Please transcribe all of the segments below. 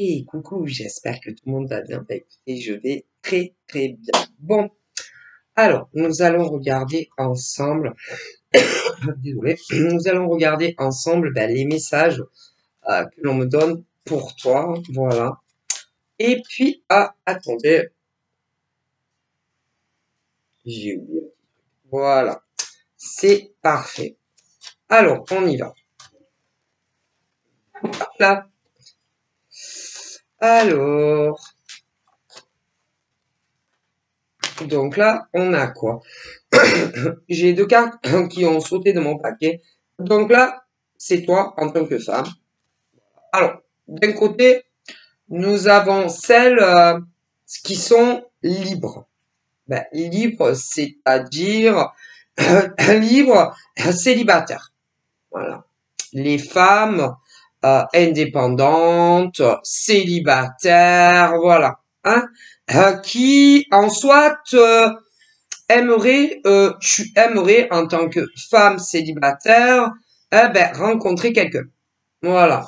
Et coucou, j'espère que tout le monde va bien. Bah, écoutez, je vais très très bien. Bon, alors, nous allons regarder ensemble, désolé, nous allons regarder ensemble les messages que l'on me donne pour toi, voilà. Et puis, attendez, j'ai oublié. Voilà, c'est parfait. Alors, on y va. Hop là. Alors, donc là, on a quoi? J'ai deux cartes qui ont sauté de mon paquet. Donc là, c'est toi en tant que femme. Alors, d'un côté, nous avons celles qui sont libres. Ben, libres, c'est-à-dire libres, célibataires. Voilà. Les femmes indépendantes, célibataires, voilà. Hein, qui en soit tu aimerais en tant que femme célibataire, rencontrer quelqu'un. Voilà.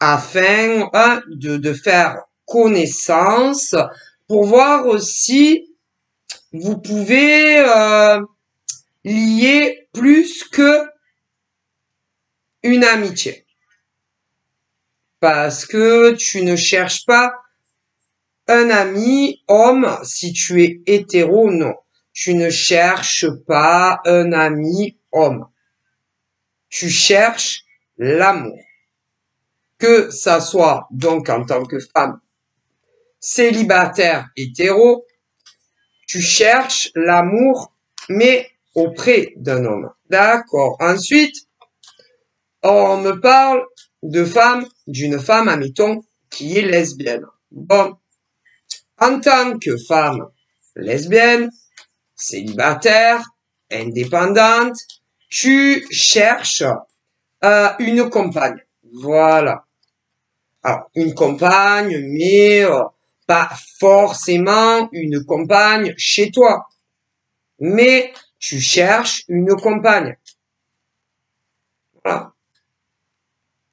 Afin de faire connaissance pour voir si vous pouvez lier plus que une amitié. Parce que tu ne cherches pas un ami homme si tu es hétéro, non. Tu ne cherches pas un ami homme. Tu cherches l'amour. Que ça soit donc en tant que femme célibataire hétéro, tu cherches l'amour, mais auprès d'un homme. D'accord. Ensuite, on me parle d'une femme, admettons, qui est lesbienne. Bon. En tant que femme lesbienne, célibataire, indépendante, tu cherches une compagne. Voilà. Alors, une compagne, mais pas forcément une compagne chez toi. Mais tu cherches une compagne. Voilà.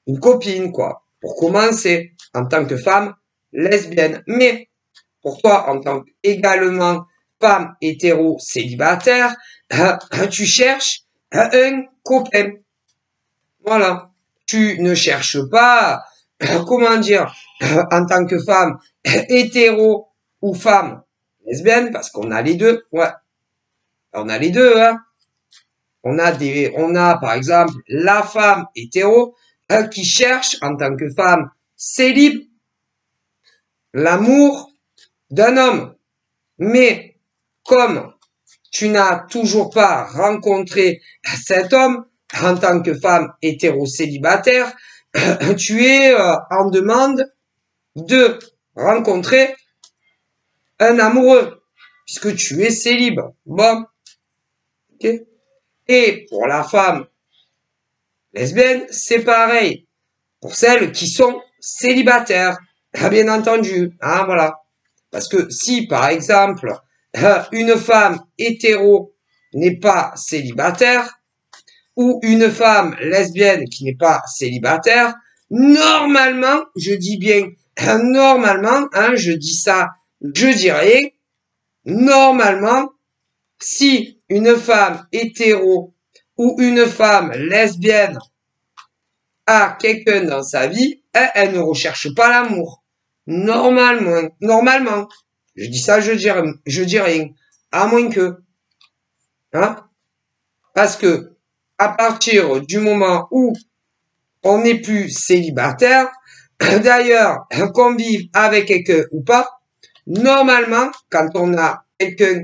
Une copine, quoi. Pour commencer, en tant que femme lesbienne. Mais, pour toi, en tant qu'également femme hétéro célibataire, tu cherches un copain. Voilà. Tu ne cherches pas, comment dire, en tant que femme hétéro ou femme lesbienne, parce qu'on a les deux, ouais. On a les deux, hein. On a par exemple la femme hétéro qui cherche en tant que femme célib l'amour d'un homme. Mais comme tu n'as toujours pas rencontré cet homme en tant que femme hétéro-célibataire, tu es en demande de rencontrer un amoureux, puisque tu es célib. Bon. Okay. Et pour la femme lesbienne, c'est pareil. Pour celles qui sont célibataires, bien entendu. Hein, voilà. Parce que si, par exemple, une femme hétéro n'est pas célibataire, ou une femme lesbienne qui n'est pas célibataire, normalement, je dis bien normalement, hein, je dis ça, je dis rien, normalement, si une femme hétéro ou une femme lesbienne a quelqu'un dans sa vie, elle ne recherche pas l'amour. Normalement. Je dis ça, je dis rien. À moins que, hein. Parce que, à partir du moment où on n'est plus célibataire, d'ailleurs, qu'on vive avec quelqu'un ou pas, normalement, quand on a quelqu'un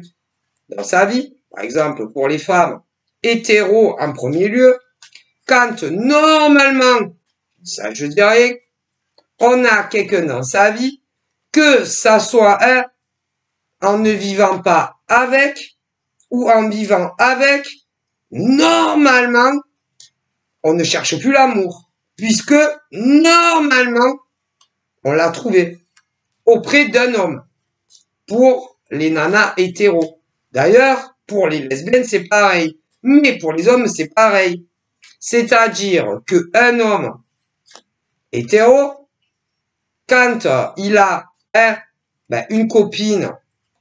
dans sa vie, par exemple pour les femmes hétéros en premier lieu, quand normalement, ça je dis rien, on a quelqu'un dans sa vie, que ça soit en ne vivant pas avec ou en vivant avec, normalement, on ne cherche plus l'amour, puisque normalement, on l'a trouvé auprès d'un homme pour les nanas hétéros. D'ailleurs, pour les lesbiennes, c'est pareil. Mais pour les hommes, c'est pareil. C'est-à-dire qu'un homme hétéro quand il a une copine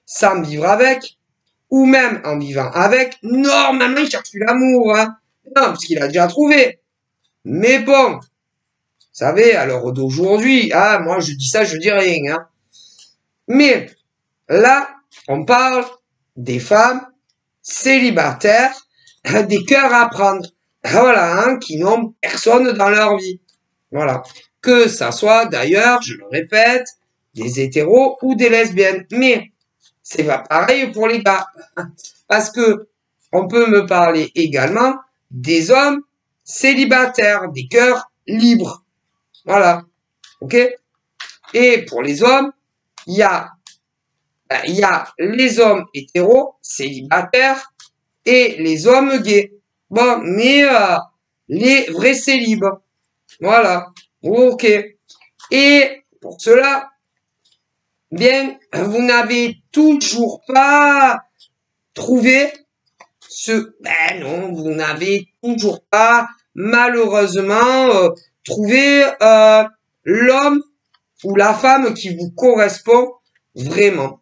sans vivre avec, ou même en vivant avec, normalement, il cherche plus l'amour. Hein. Non, parce qu'il a déjà trouvé. Mais bon, vous savez, à l'heure d'aujourd'hui, moi je dis ça, je dis rien. Hein. Mais là, on parle des femmes célibataires, des cœurs à prendre. Voilà, hein, qui n'ont personne dans leur vie. Voilà. Que ça soit d'ailleurs, je le répète, des hétéros ou des lesbiennes. Mais c'est pas pareil pour les gars. Parce que on peut me parler également des hommes célibataires, des cœurs libres. Voilà. Ok? Et pour les hommes, il y a les hommes hétéros, célibataires, et les hommes gays. Bon, mais les vrais célibes. Voilà. Ok. Et pour cela, bien, vous n'avez toujours pas trouvé non, vous n'avez toujours pas, malheureusement, trouvé l'homme ou la femme qui vous correspond vraiment.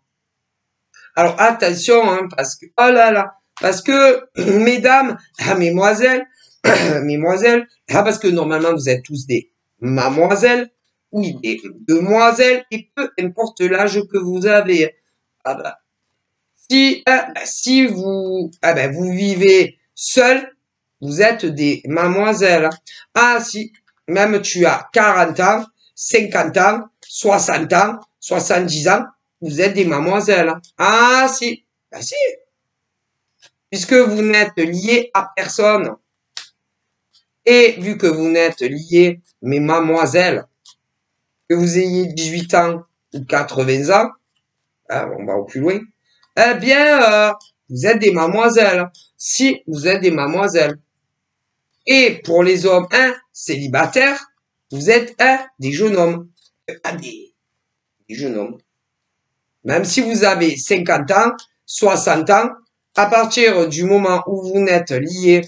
Alors attention, hein, parce que oh là là, parce que mesdames, mesdemoiselles, mesdemoiselles, parce que normalement vous êtes tous des mademoiselles, oui, des demoiselles, et peu importe l'âge que vous avez. Ah bah, si vous, vous vivez seul, vous êtes des mademoiselles. Ah, si, même tu as 40 ans, 50 ans, 60 ans, 70 ans, vous êtes des mademoiselles. Ah, si, si. Puisque vous n'êtes liés à personne. Et vu que vous n'êtes liés, mes mademoiselles, que vous ayez 18 ans ou 80 ans, on va au plus loin, eh bien, vous êtes des mademoiselles. Si vous êtes des mademoiselles. Et pour les hommes, célibataires, vous êtes des jeunes hommes. Des jeunes hommes. Même si vous avez 50 ans, 60 ans, à partir du moment où vous n'êtes lié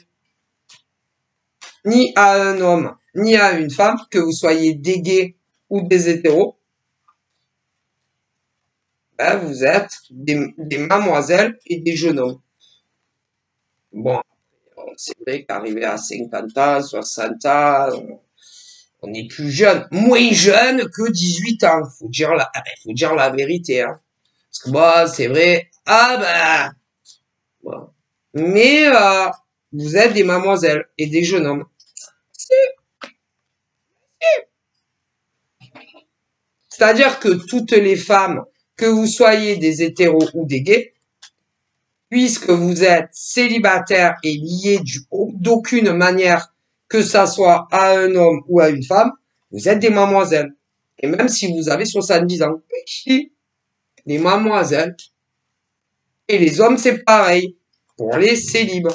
ni à un homme, ni à une femme, que vous soyez des gays ou des hétéros, vous êtes des mademoiselles et des jeunes hommes. Bon, c'est vrai qu'arriver à 50 ans, 60 ans, on est plus jeune, moins jeune que 18 ans. Faut dire la vérité. Hein. Parce que moi, c'est vrai, bon. Mais vous êtes des mademoiselles et des jeunes hommes. C'est-à-dire que toutes les femmes, que vous soyez des hétéros ou des gays, puisque vous êtes célibataire et liés d'aucune manière que ça soit à un homme ou à une femme, vous êtes des mademoiselles. Et même si vous avez 70 ans, des mademoiselles. Et les hommes, c'est pareil. Pour les célibes,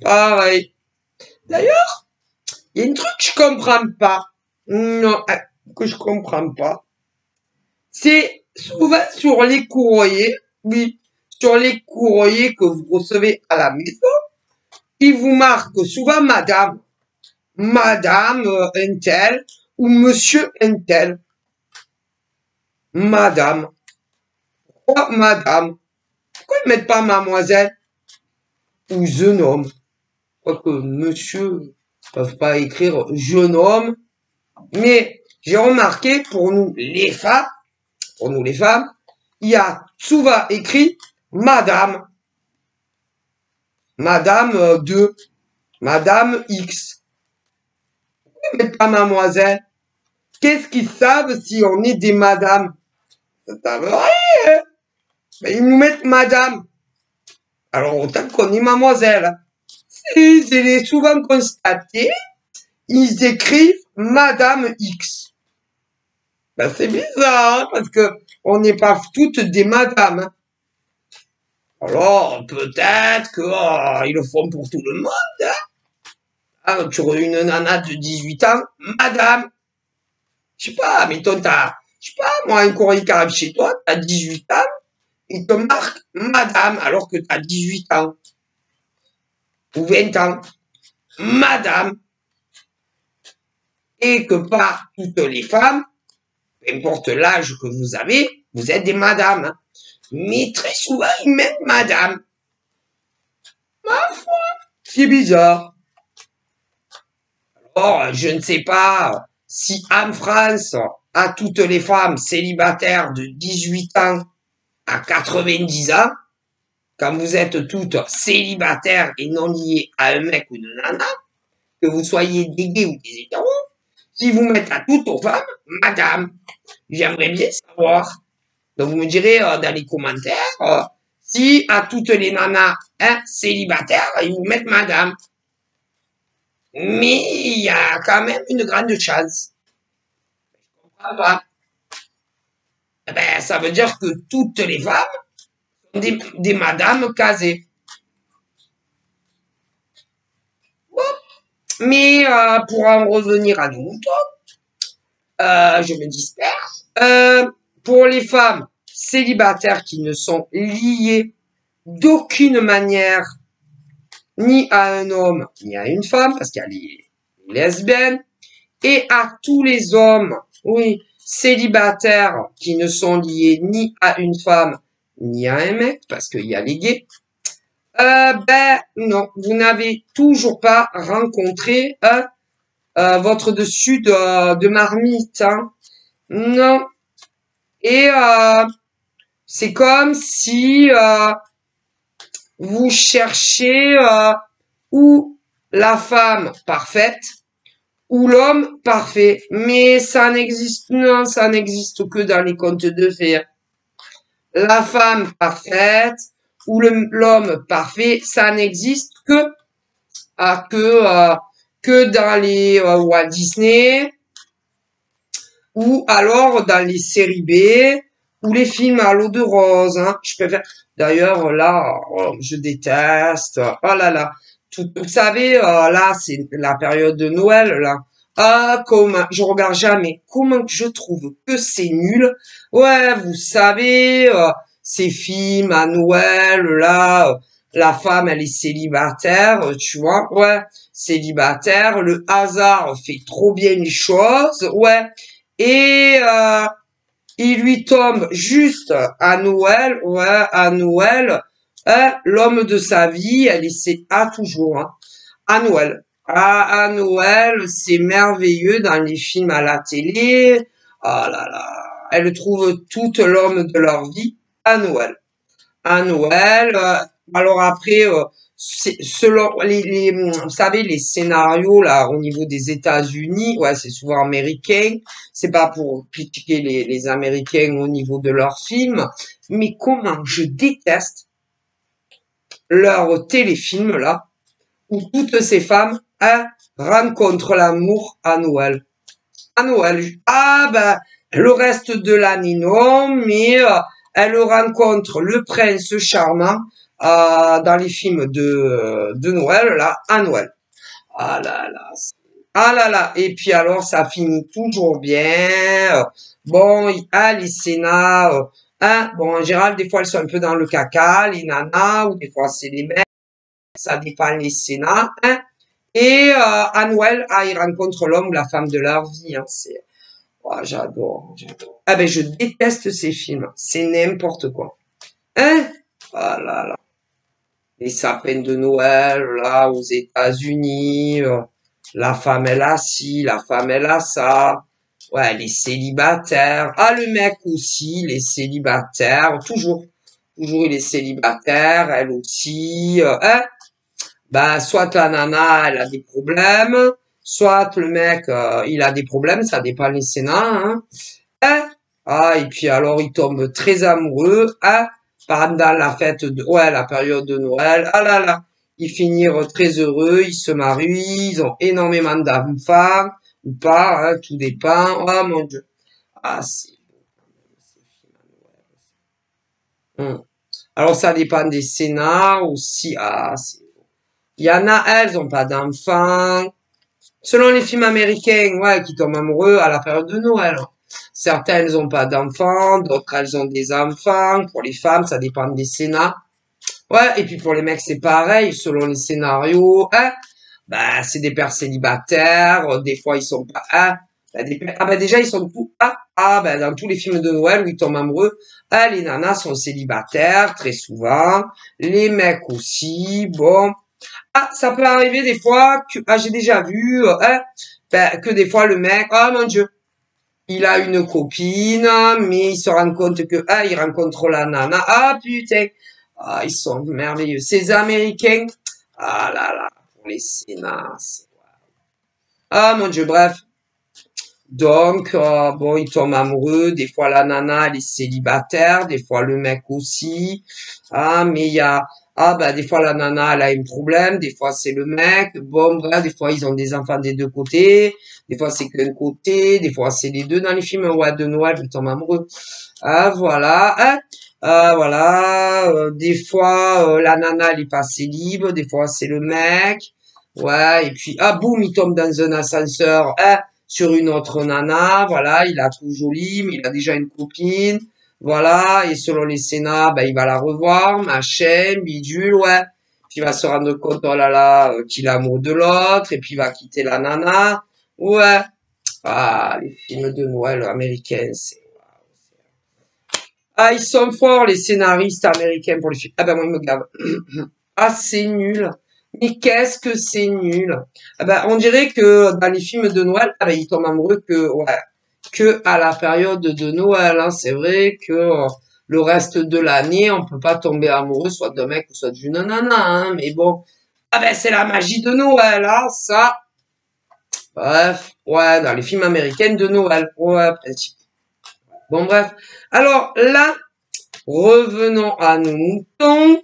pareil. D'ailleurs, il y a un truc que je comprends pas. Non, que je comprends pas. C'est souvent sur les courriers, oui, sur les courriers que vous recevez à la maison, ils vous marquent souvent madame, madame un tel ou monsieur un tel. Madame. Pourquoi madame? Pourquoi ils mettent pas mademoiselle ou jeune homme? Quoique monsieur ne peuvent pas écrire jeune homme. Mais j'ai remarqué pour nous les femmes, il y a souvent écrit madame. Madame 2, madame X. Mais pas mademoiselle. Qu'est-ce qu'ils savent si on est des madames? Ça savent rien. Mais ils nous mettent madame. Alors autant qu'on est mademoiselle. C'est souvent constaté, ils écrivent madame X. C'est bizarre, hein, parce que on n'est pas toutes des madames. Hein. Alors, peut-être que ils le font pour tout le monde. Hein. Tu aurais une nana de 18 ans, madame. Je sais pas, mettons, je sais pas, moi, un courrier qui arrive chez toi, t'as 18 ans, il te marque madame, alors que t'as 18 ans. Ou 20 ans. Madame. Et que pas toutes les femmes peu importe l'âge que vous avez, vous êtes des madames. Hein. Mais très souvent, ils mettent madame. Ma foi, c'est bizarre. Alors, je ne sais pas si en France, à toutes les femmes célibataires de 18 ans à 90 ans, quand vous êtes toutes célibataires et non liées à un mec ou une nana, que vous soyez des gays ou des hétéros, si vous mettez à toutes aux femmes, madame, j'aimerais bien savoir. Donc vous me direz dans les commentaires si à toutes les nanas célibataires, ils vous mettent madame. Mais il y a quand même une grande chance. Je comprends pas. Eh ben, ça veut dire que toutes les femmes sont des madames casées. Bon. Mais pour en revenir à nos moutons, je me disperse. Pour les femmes célibataires qui ne sont liées d'aucune manière ni à un homme ni à une femme, parce qu'il y a les lesbiennes, et à tous les hommes, oui, célibataires qui ne sont liés ni à une femme ni à un mec, parce qu'il y a les gays, ben non, vous n'avez toujours pas rencontré votre dessus de marmite. Hein. Non. Et c'est comme si vous cherchez ou la femme parfaite ou l'homme parfait. Mais ça n'existe, non, ça n'existe que dans les contes de fées. La femme parfaite ou l'homme parfait, ça n'existe que dans les Walt Disney ou alors dans les séries B ou les films à l'eau de rose. Hein. Je préfère. D'ailleurs, là, je déteste. Oh là là. Vous savez, là, c'est la période de Noël, là. Ah, comment, je regarde jamais. Comment je trouve que c'est nul. Ouais, vous savez, ces films à Noël, là, la femme, elle est célibataire, tu vois. Ouais, célibataire. Le hasard fait trop bien les choses. Ouais. Et il lui tombe juste à Noël, ouais, à Noël, l'homme de sa vie, elle essaie à toujours, hein, à Noël. À Noël, c'est merveilleux dans les films à la télé. Ah là là, elle trouve tout l'homme de leur vie à Noël. À Noël, alors après, selon vous savez, les scénarios là au niveau des États-Unis, ouais, c'est souvent américain. C'est pas pour critiquer les Américains au niveau de leurs films, mais comment je déteste leurs téléfilms là où toutes ces femmes rencontrent l'amour à Noël. À Noël, ah ben le reste de l'année non, mais elle rencontre le prince charmant dans les films de Noël, là, à Noël. Ah là là. Ah là là. Et puis alors, ça finit toujours bien. Bon, les scénas, hein, bon, en général, des fois, elles sont un peu dans le caca, les nanas, ou des fois, c'est les mecs. Ça dépend les scénas, hein. Et à Noël, ils rencontrent l'homme ou la femme de leur vie. Hein, c'est, oh, j'adore. Ah ben, je déteste ces films. C'est n'importe quoi. Hein? Ah là là. Les sapins de Noël, là, aux États-Unis, la femme, elle a ci, la femme, elle a ça. Ouais, les célibataires. Ah, le mec aussi, les célibataires. Toujours. Toujours, il est célibataire, elle aussi. Hein? Ben, soit la nana, elle a des problèmes, soit le mec, il a des problèmes, ça dépend les scénars, hein. Hein? Ah, et puis alors, il tombe très amoureux, hein, pendant la fête de, ouais, la période de Noël. Ah là là, ils finirent très heureux, ils se marient, ils ont énormément d'enfants, ou pas, hein, tout dépend. Oh mon Dieu. Ah, c'est beau quand même, ces films à Noël. Alors, ça dépend des scénars aussi. Ah, c'est il y en a, elles ont pas d'enfants. Selon les films américains, ouais, qui tombent amoureux à la période de Noël. Certaines ont pas d'enfants, d'autres elles ont des enfants. Pour les femmes, ça dépend des scénars. Ouais, et puis pour les mecs, c'est pareil, selon les scénarios. Hein, bah, c'est des pères célibataires, des fois ils sont pas, hein, Ah ben déjà, ils sont tous... ben dans tous les films de Noël où ils tombent amoureux, les nanas sont célibataires, très souvent. Les mecs aussi, bon. Ça peut arriver des fois que... j'ai déjà vu, que des fois le mec... Oh mon Dieu, il a une copine, mais il se rend compte que... il rencontre la nana. Ah putain, ils sont merveilleux. Ces Américains... Ah là là, pour les scénars. Ah mon Dieu, bref. Donc, bon, ils tombent amoureux. Des fois, la nana, elle est célibataire. Des fois, le mec aussi. Mais il y a... des fois, la nana, elle a un problème. Des fois, c'est le mec. Bon, bref, des fois, ils ont des enfants des deux côtés. Des fois, c'est qu'un côté. Des fois, c'est les deux dans les films. Ouais, de Noël, ils tombent amoureux. Voilà. Voilà. Des fois, la nana, elle est pas libre. Des fois, c'est le mec. Ouais, et puis, boum, il tombe dans un ascenseur. Sur une autre nana, voilà, il la trouve jolie, mais il a déjà une copine, voilà, et selon les scénars, il va la revoir, machin, bidule, ouais, puis il va se rendre compte, oh là là, qu'il est amoureux de l'autre, et puis il va quitter la nana, ouais, les films de Noël américains, c'est... ils sont forts, les scénaristes américains pour les films. Moi, ils me gavent. C'est nul. Mais qu'est-ce que c'est nul. On dirait que dans les films de Noël, ils tombent amoureux que à la période de Noël. Hein. C'est vrai que le reste de l'année, on peut pas tomber amoureux soit d'un mec ou soit d'une nana. Hein. Mais bon, c'est la magie de Noël, hein, ça. Bref, ouais, dans les films américains de Noël. Ouais, principe. Bon, bref. Alors là, revenons à nos moutons.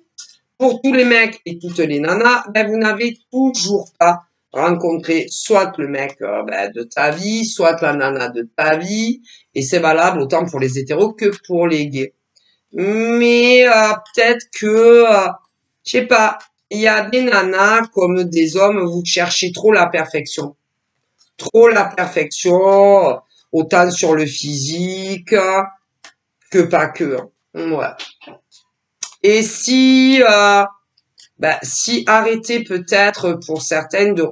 Pour tous les mecs et toutes les nanas, vous n'avez toujours pas rencontré soit le mec de ta vie, soit la nana de ta vie, et c'est valable autant pour les hétéros que pour les gays. Mais peut-être que, je sais pas, il y a des nanas comme des hommes, vous cherchez trop la perfection. Trop la perfection, autant sur le physique que pas que. Ouais. Et si arrêter peut-être pour certaines de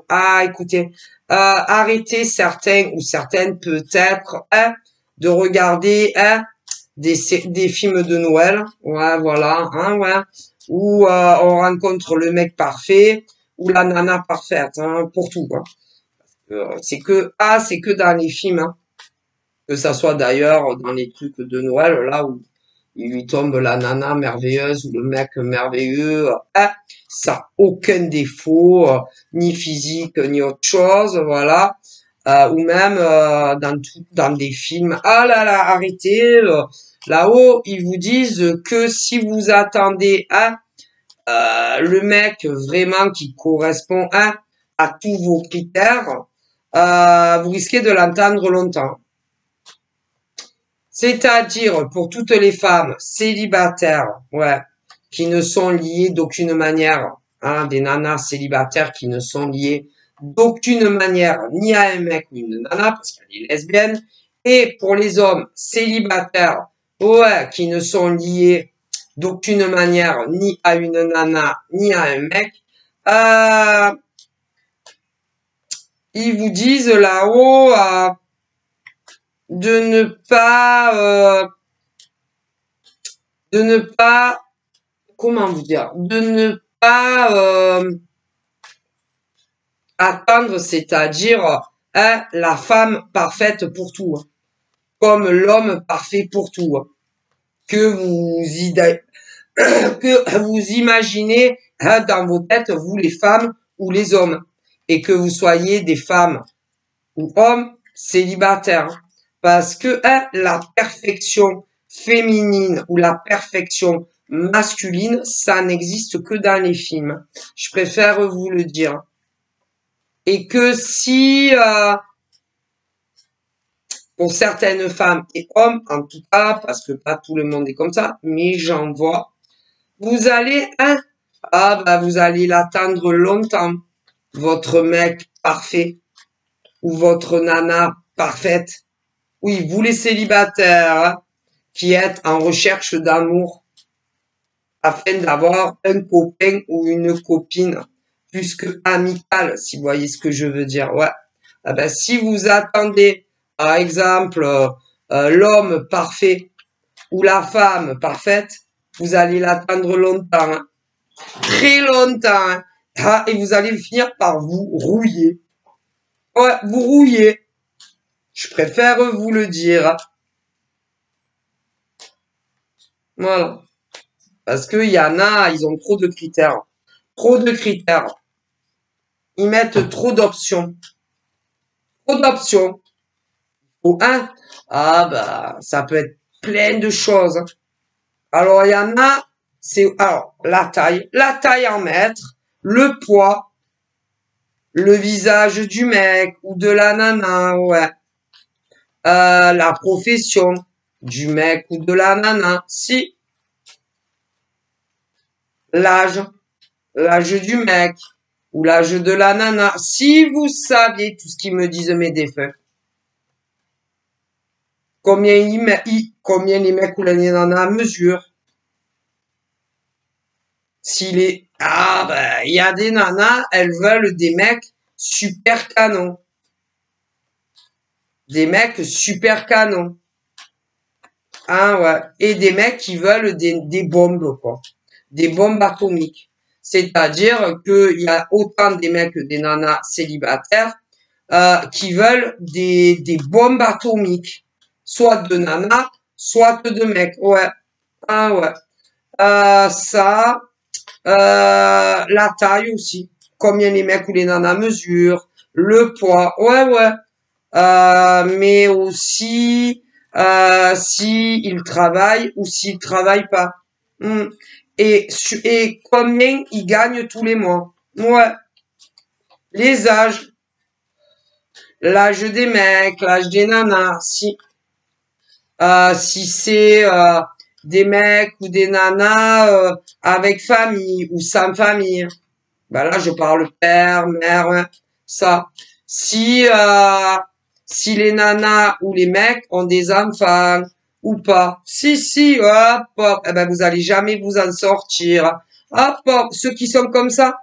écoutez, arrêter certains ou certaines peut-être de regarder des films de Noël, ouais voilà, ouais, où on rencontre le mec parfait ou la nana parfaite, pour tout quoi. C'est que dans les films, que ça soit d'ailleurs dans les trucs de Noël là où il lui tombe la nana merveilleuse ou le mec merveilleux. Ça n'a aucun défaut, ni physique, ni autre chose, voilà. Ou même dans des films. Ah là là, arrêtez. Là-haut, ils vous disent que si vous attendez le mec vraiment qui correspond à tous vos critères, vous risquez de l'entendre longtemps. C'est-à-dire pour toutes les femmes célibataires, ouais, qui ne sont liées d'aucune manière, des nanas célibataires qui ne sont liées d'aucune manière ni à un mec ni une nana parce qu'elle est lesbienne, et pour les hommes célibataires, ouais, qui ne sont liés d'aucune manière ni à une nana ni à un mec, ils vous disent là-haut de ne pas, comment vous dire, de ne pas attendre, c'est-à-dire la femme parfaite pour tout, comme l'homme parfait pour tout, que vous imaginez dans vos têtes, vous les femmes ou les hommes, et que vous soyez des femmes ou hommes célibataires. Parce que la perfection féminine ou la perfection masculine, ça n'existe que dans les films. Je préfère vous le dire. Et que si, pour certaines femmes et hommes, en tout cas, parce que pas tout le monde est comme ça, mais j'en vois, vous allez, vous allez l'attendre longtemps, votre mec parfait, ou votre nana parfaite. Oui, vous les célibataires qui êtes en recherche d'amour afin d'avoir un copain ou une copine plus que amicale, si vous voyez ce que je veux dire. Ouais. Si vous attendez par exemple, l'homme parfait ou la femme parfaite, vous allez l'attendre longtemps, hein. Très longtemps, hein. Ah, et vous allez finir par vous rouiller. Ouais, vous rouillez. Je préfère vous le dire. Voilà. Parce qu'il y en a, ils ont trop de critères. Trop de critères. Ils mettent trop d'options. Trop d'options. Ou un. Ah bah, ça peut être plein de choses. Alors, il y en a, c'est alors la taille en mètres, le poids, le visage du mec ou de la nana, ouais. La profession du mec ou de la nana, si. L'âge, l'âge du mec ou l'âge de la nana. Si vous saviez tout ce qu'ils me disent mes défunts, combien les mecs ou les nanas mesurent. S'il est, ah ben, il y a des nanas, elles veulent des mecs super canons. Des mecs super canons. Ah ouais. Et des mecs qui veulent des bombes, quoi. Des bombes atomiques. C'est-à-dire qu'il y a autant des mecs que des nanas célibataires qui veulent des bombes atomiques. Soit de nanas, soit de mecs. Ouais. Ah ouais. Ça, la taille aussi. Combien les mecs ou les nanas mesurent. Le poids. Ouais, ouais. Mais aussi si il travaille ou s'il travaille pas. Hmm. Et combien il gagne tous les mois. Ouais. Les âges. L'âge des mecs, l'âge des nanas. Si c'est des mecs ou des nanas avec famille ou sans famille. Ben là, je parle père, mère, hein, ça. Si les nanas ou les mecs ont des enfants ou pas. Si, hop, hop, eh ben vous allez jamais vous en sortir. Hop, hop, ceux qui sont comme ça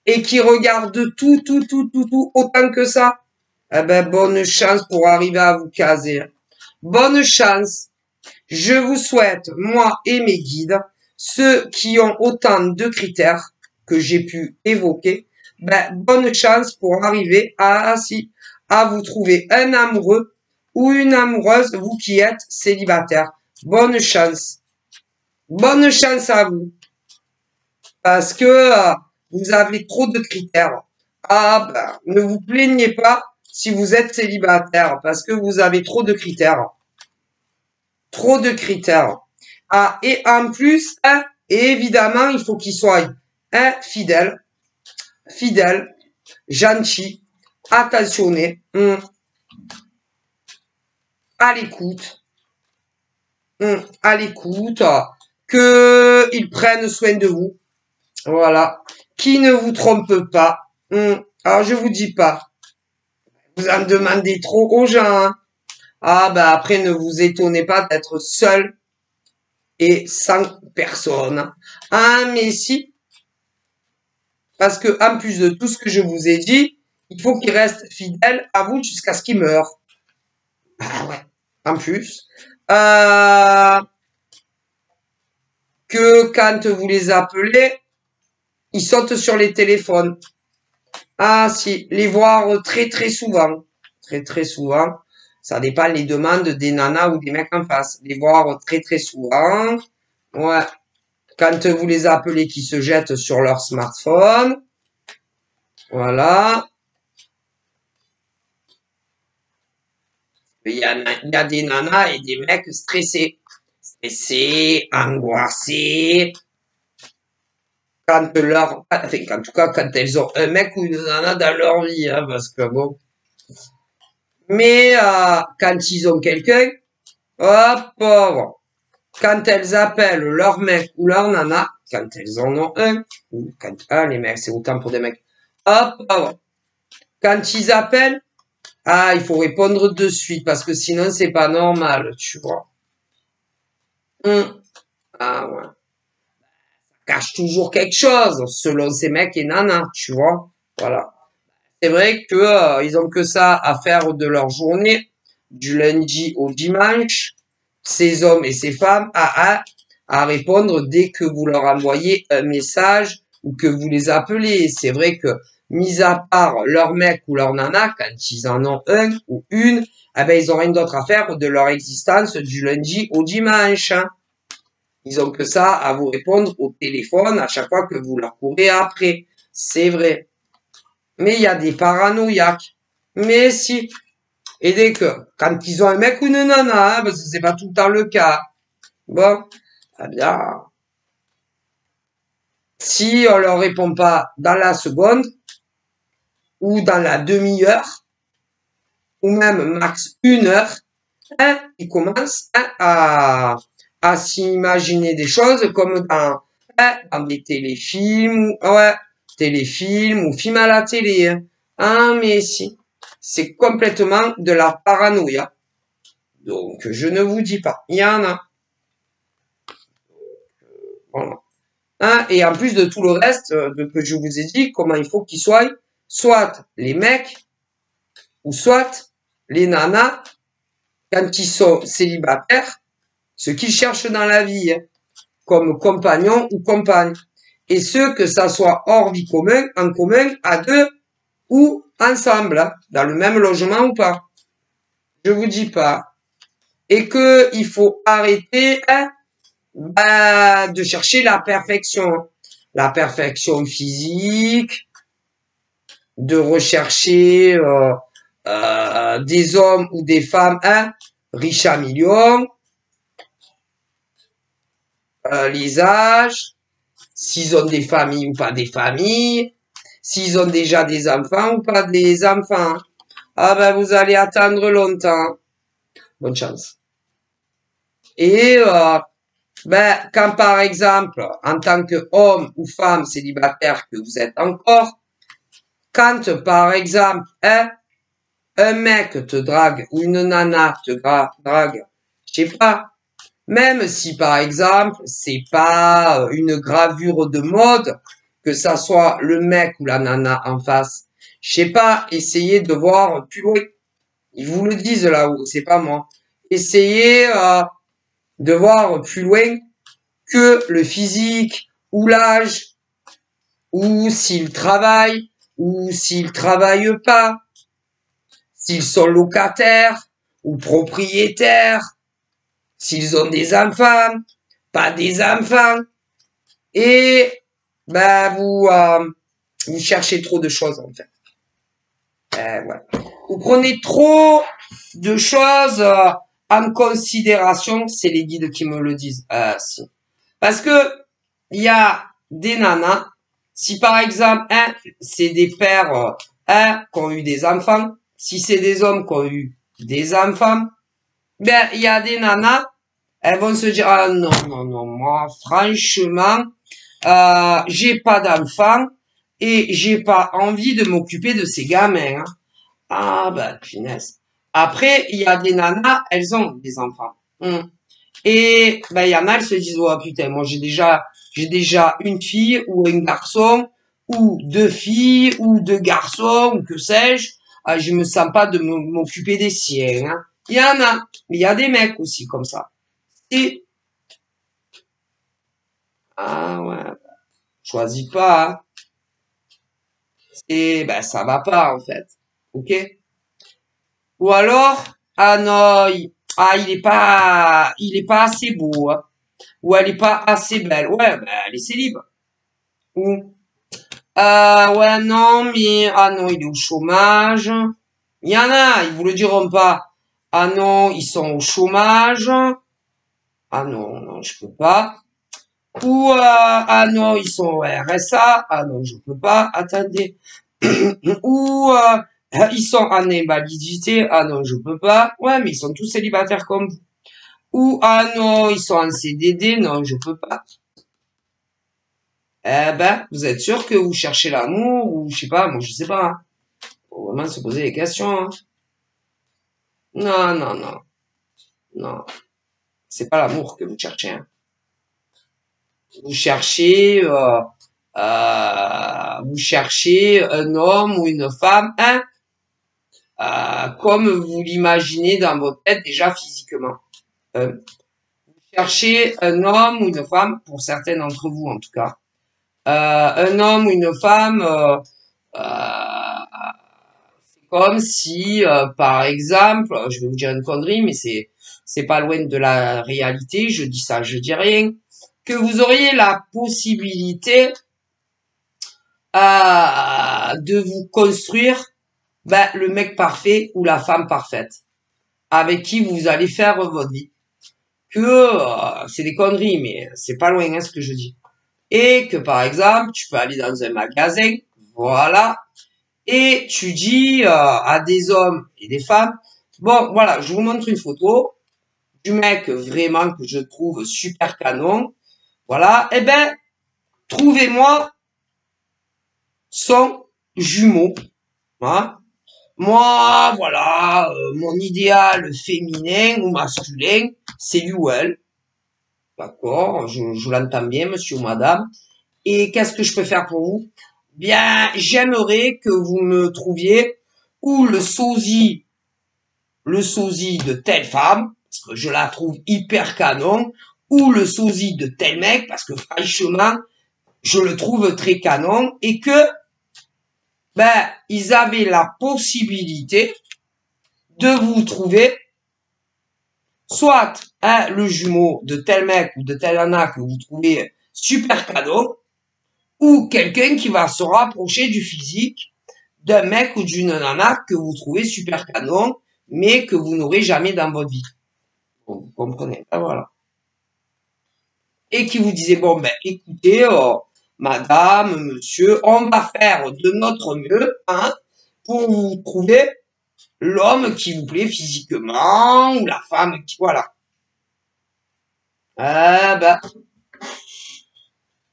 et qui regardent tout, autant que ça, eh ben bonne chance pour arriver à vous caser. Bonne chance. Je vous souhaite, moi et mes guides, ceux qui ont autant de critères que j'ai pu évoquer, ben, bonne chance pour arriver à vous trouver un amoureux ou une amoureuse, vous qui êtes célibataire. Bonne chance. Bonne chance à vous. Parce que vous avez trop de critères. Ah ben, ne vous plaignez pas si vous êtes célibataire, parce que vous avez trop de critères. Trop de critères. Ah, et en plus, et évidemment, il faut qu'il soit fidèle, gentil, attentionné, à l'écoute, qu'il prenne soin de vous, voilà, qui ne vous trompe pas. Alors, je vous dis pas, vous en demandez trop aux gens, hein. Ah, bah après, ne vous étonnez pas d'être seul et sans personne. Ah, mais si, parce que en plus de tout ce que je vous ai dit, il faut qu'il reste fidèle à vous jusqu'à ce qu'il meure. Ah ouais, en plus. Que quand vous les appelez, ils sautent sur les téléphones. Ah si, les voir très souvent. Très souvent. Ça dépend les demandes des nanas ou des mecs en face. Les voir très souvent. Ouais. Quand vous les appelez, qui se jettent sur leur smartphone. Voilà. Il y a des nanas et des mecs stressés. Stressés, angoissés. En tout cas, quand elles ont un mec ou une nana dans leur vie, hein, parce que bon. Mais quand ils ont quelqu'un, hop, pauvre. Quand elles appellent leur mec ou leur nana, quand elles en ont un, ou quand les mecs, c'est autant pour des mecs, hop, pauvre. Quand ils appellent, il faut répondre de suite, parce que sinon, c'est pas normal, tu vois. Ah ouais. Cache toujours quelque chose, selon ces mecs et nanas, tu vois. Voilà. C'est vrai que ils ont que ça à faire de leur journée. du lundi au dimanche, ces hommes et ces femmes, à répondre dès que vous leur envoyez un message ou que vous les appelez. C'est vrai que, mis à part leur mec ou leur nana, quand ils en ont un ou une, eh ben, ils ont rien d'autre à faire de leur existence du lundi au dimanche, hein. Ils ont que ça à vous répondre au téléphone à chaque fois que vous leur courez après. C'est vrai. Mais il y a des paranoïaques. Mais si. Et dès que, quand ils ont un mec ou une nana, hein, parce que c'est pas tout le temps le cas. Bon. Eh bien, si on leur répond pas dans la seconde, ou dans la demi-heure, ou même max 1 heure, hein, ils commencent, hein, à s'imaginer des choses comme dans des téléfilms, ouais, téléfilms ou films à la télé, hein. Ah, mais si. C'est complètement de la paranoïa. Donc, je ne vous dis pas. Il y en a. Voilà. Hein, et en plus de tout le reste que je vous ai dit, comment il faut qu'ils soient, soit les mecs, ou soit les nanas, quand ils sont célibataires, ce qu'ils cherchent dans la vie, hein, comme compagnon ou compagne. Et ce, que ça soit hors vie commun, en commun, à deux, ou ensemble, hein, dans le même logement ou pas. Je vous dis pas. Et que il faut arrêter, hein, de chercher la perfection. La perfection physique, de rechercher des hommes ou des femmes, hein, riches à millions, les âges, s'ils ont des familles ou pas des familles, s'ils ont déjà des enfants ou pas des enfants. Ah ben vous allez attendre longtemps. Bonne chance. Et ben quand par exemple, en tant qu'homme ou femme célibataire que vous êtes encore, quand par exemple, hein, un mec te drague ou une nana te drague, je sais pas, même si par exemple c'est pas une gravure de mode, que ça soit le mec ou la nana en face, je sais pas, essayez de voir plus loin. Ils vous le disent là-haut, c'est pas moi. Essayez de voir plus loin que le physique ou l'âge, ou s'ils travaillent, ou s'ils travaillent pas, s'ils sont locataires ou propriétaires, s'ils ont des enfants, pas des enfants, et ben vous cherchez trop de choses en fait. Voilà. Vous prenez trop de choses en considération, c'est les guides qui me le disent. Si. Parce que il y a des nanas, si par exemple, c'est des pères qui ont eu des enfants, si c'est des hommes qui ont eu des enfants, ben il y a des nanas, elles vont se dire ah non non non moi franchement j'ai pas d'enfants et j'ai pas envie de m'occuper de ces gamins, hein. Ah ben finesse. Après il y a des nanas, elles ont des enfants. Et ben il y en a, elles se disent oh putain moi j'ai déjà une fille ou un garçon ou deux filles ou deux garçons ou que sais-je. Je me sens pas de m'occuper des siens, hein. Il y en a, mais il y a des mecs aussi comme ça. Et ah ouais, choisis pas, hein. Et ben ça va pas en fait, ok? Ou alors ah non, il est pas assez beau, hein. Ou elle est pas assez belle, ouais, ben elle est célib. Ou ouais non mais ah non il est au chômage. Il y en a, ils vous le diront pas. Ah non ils sont au chômage. Ah non non je peux pas. Ou ah non ils sont au RSA. Ah non je peux pas. Attendez. Ou ils sont en invalidité. Ah non, je peux pas. Ouais, mais ils sont tous célibataires comme vous. Ou ah non, ils sont en CDD. Non, je peux pas. Eh ben, vous êtes sûr que vous cherchez l'amour ou je sais pas, moi je sais pas, hein. Faut vraiment se poser des questions, hein. Non, non, non, non. C'est pas l'amour que vous cherchez, hein. Vous cherchez un homme ou une femme, hein, comme vous l'imaginez dans votre tête déjà physiquement. Vous cherchez un homme ou une femme, pour certains d'entre vous en tout cas, un homme ou une femme, c'est comme si, par exemple, je vais vous dire une connerie, mais c'est pas loin de la réalité. Je dis ça, je dis rien. Que vous auriez la possibilité de vous construire le mec parfait ou la femme parfaite avec qui vous allez faire votre vie. Que c'est des conneries, mais c'est pas loin hein, ce que je dis. Et que par exemple, tu peux aller dans un magasin, voilà, et tu dis à des hommes et des femmes, bon voilà, je vous montre une photo du mec vraiment que je trouve super canon, voilà, eh ben, trouvez-moi son jumeau, hein. Moi, voilà, mon idéal féminin ou masculin, c'est lui ou elle. D'accord, je l'entends bien, monsieur ou madame. Et qu'est-ce que je peux faire pour vous? Bien, j'aimerais que vous me trouviez ou le sosie de telle femme, parce que je la trouve hyper canon, ou le sosie de tel mec, parce que franchement, je le trouve très canon, et que, ils avaient la possibilité de vous trouver soit le jumeau de tel mec ou de telle nana que vous trouvez super canon, ou quelqu'un qui va se rapprocher du physique d'un mec ou d'une nana que vous trouvez super canon, mais que vous n'aurez jamais dans votre vie. Bon, vous comprenez, voilà. Et qui vous disait, bon, écoutez, madame, monsieur, on va faire de notre mieux, hein, pour vous trouver l'homme qui vous plaît physiquement, ou la femme qui, voilà.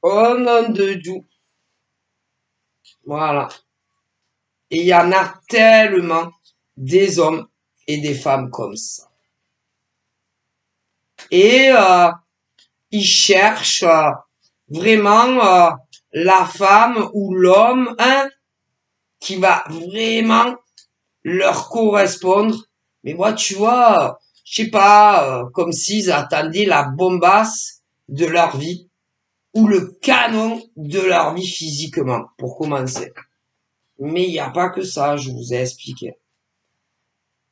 Oh nom de Dieu. Voilà. Et il y en a tellement des hommes et des femmes comme ça. Et ils cherchent vraiment la femme ou l'homme hein, qui va vraiment leur correspondre. Mais moi, tu vois, je sais pas, comme s'ils attendaient la bombasse de leur vie ou le canon de leur vie physiquement, pour commencer. Mais il n'y a pas que ça, je vous ai expliqué.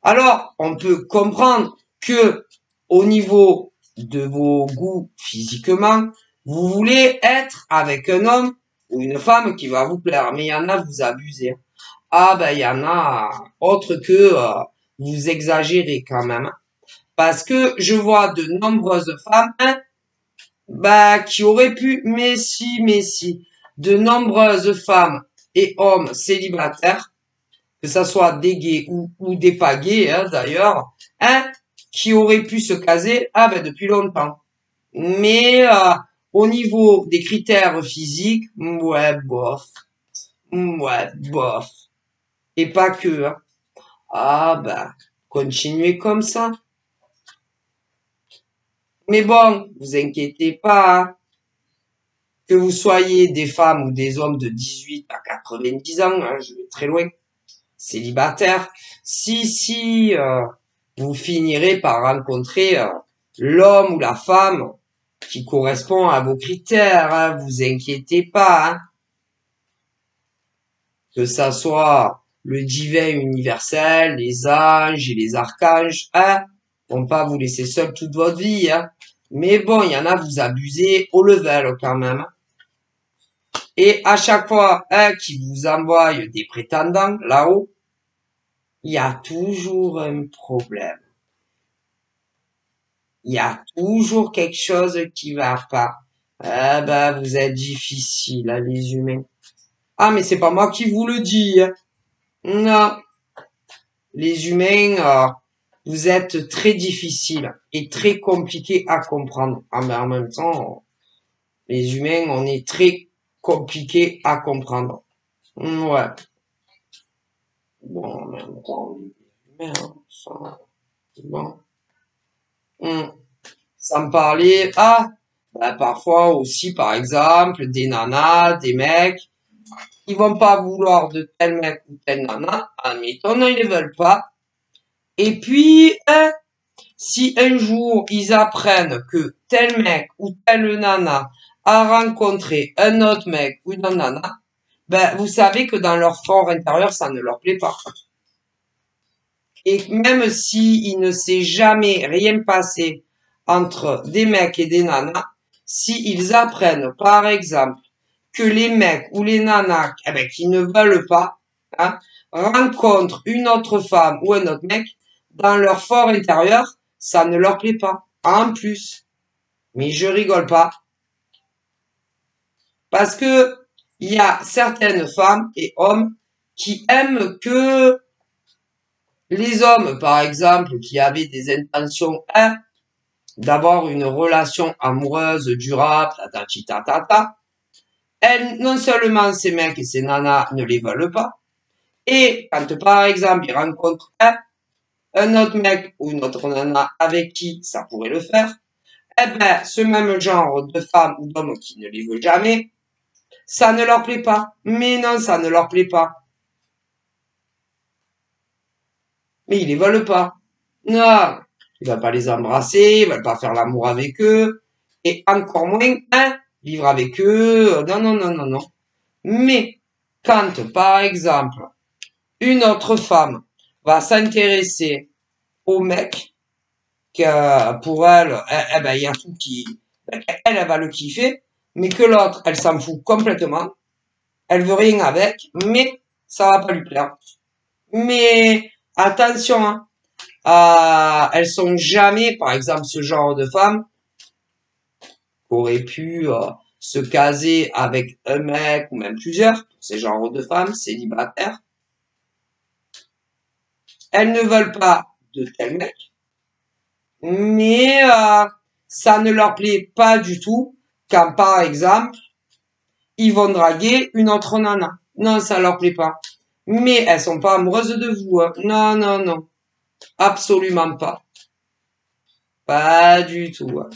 Alors, on peut comprendre que au niveau de vos goûts physiquement, vous voulez être avec un homme ou une femme qui va vous plaire. Mais il y en a, vous abusez. Ah il y en a autre que vous exagérez quand même. Parce que je vois de nombreuses femmes qui auraient pu, mais si, de nombreuses femmes et hommes célibataires, que ça soit des gays ou des pas gays hein, d'ailleurs, qui auraient pu se caser depuis longtemps. Mais au niveau des critères physiques, ouais, bof. Et pas que. Hein. Continuez comme ça. Mais bon, vous inquiétez pas. Hein. Que vous soyez des femmes ou des hommes de 18 à 90 ans, hein, je vais très loin, célibataires, si vous finirez par rencontrer l'homme ou la femme qui correspond à vos critères, hein, vous inquiétez pas. Hein. Que ça soit le divin universel, les anges et les archanges, hein, vont pas vous laisser seul toute votre vie. Hein. Mais bon, il y en a, vous abusez au level quand même. Et à chaque fois qui vous envoie des prétendants là-haut, il y a toujours un problème. Il y a toujours quelque chose qui va pas. Vous êtes difficiles, hein, les humains. Ah, mais c'est pas moi qui vous le dis. Hein. Non. Les humains, vous êtes très difficiles et très compliqués à comprendre. Ah, mais en même temps, les humains, on est très compliqués à comprendre. Ouais. Bon, en même temps, les humains, ça, bon. Ça me parlait, parfois aussi, par exemple, des nanas, des mecs, ils vont pas vouloir de tel mec ou telle nana, admettons, non, ils ne veulent pas. Et puis, si un jour ils apprennent que tel mec ou telle nana a rencontré un autre mec ou une nana, ben, vous savez que dans leur fort intérieur, ça ne leur plaît pas. Et même si il ne s'est jamais rien passé entre des mecs et des nanas, si ils apprennent, par exemple, que les mecs ou les nanas, eh ben, qui ne veulent pas, hein, rencontrent une autre femme ou un autre mec, dans leur fort intérieur, ça ne leur plaît pas. En plus. Mais je rigole pas. Parce que il y a certaines femmes et hommes qui aiment que les hommes, par exemple, qui avaient des intentions, d'avoir une relation amoureuse durable, tatati tatata, elles, non seulement ces mecs et ces nanas ne les veulent pas, et quand par exemple ils rencontrent un autre mec ou une autre nana avec qui ça pourrait le faire, eh ben ce même genre de femme ou d'homme qui ne les veut jamais, ça ne leur plaît pas. Mais non, ça ne leur plaît pas. Mais ils les veulent pas. Non, ils veulent pas les embrasser, ils veulent pas faire l'amour avec eux, et encore moins, vivre avec eux. Non, non, non, non, non. Mais quand, par exemple, une autre femme va s'intéresser au mec, que pour elle, ben, il y a tout qui, elle va le kiffer, mais que l'autre, elle s'en fout complètement, elle veut rien avec, mais ça va pas lui plaire. Mais attention, hein, elles sont jamais, par exemple, ce genre de femmes auraient pu se caser avec un mec ou même plusieurs, ces genres de femmes célibataires. Elles ne veulent pas de tel mec, mais ça ne leur plaît pas du tout quand, par exemple, ils vont draguer une autre nana. Non, ça leur plaît pas. Mais elles sont pas amoureuses de vous. Hein. Non, non, non. Absolument pas. Pas du tout. Hein.